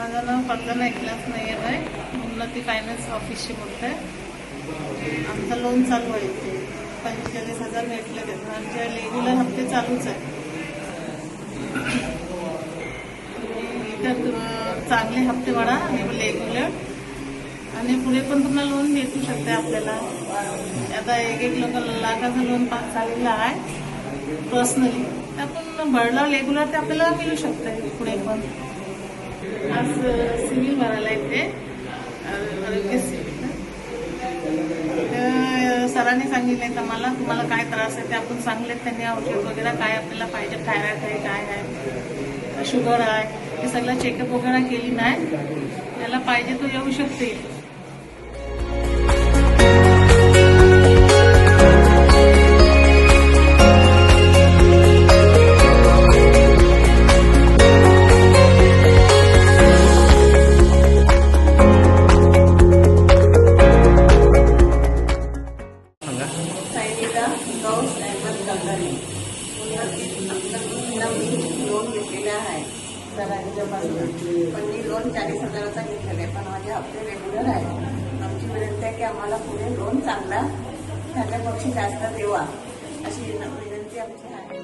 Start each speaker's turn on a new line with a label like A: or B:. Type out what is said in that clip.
A: माझं नाव पंधरा एकलाच नाही आहे, उन्नती फायनान्स ऑफिसशी बोलत आहे. आमचं लोन चालू आहे ते 45,000 भेटले ते आमचे रेग्युलर हप्ते चालूच आहे. इतर चांगले हप्ते वाढा रेग्युलर आणि पुढे पण तुम्हाला लोन भेटू शकते आपल्याला. आता एक लाखाचं लोन पास झालेलं आहे पर्सनली, आपण भरला रेग्युलर ते आपल्याला मिळू शकते पुढे पण. आज सिव्हिल भरायला येते आरोग्य सिव्हिल. सरांनी सांगितले तर मला तुम्हाला काय त्रास आहे ते आपण सांगले, त्यांनी औषध वगैरे काय आपल्याला पाहिजे, थायरॉइड आहे काय आहे शुगर आहे हे सगळं चेकअप वगैरे केली नाही. त्याला पाहिजे तो येऊ शकते.
B: लोन घेतलेलं आहे सरांच्यापासून, पण मी लोन 40,000चा घेतलेला आहे, पण माझे हप्ते रेग्युलर आहे. आमची विनंती आहे की आम्हाला पुढे लोन चांगला त्याच्यापेक्षा जास्त देवा अशी विनंती आमची आहे.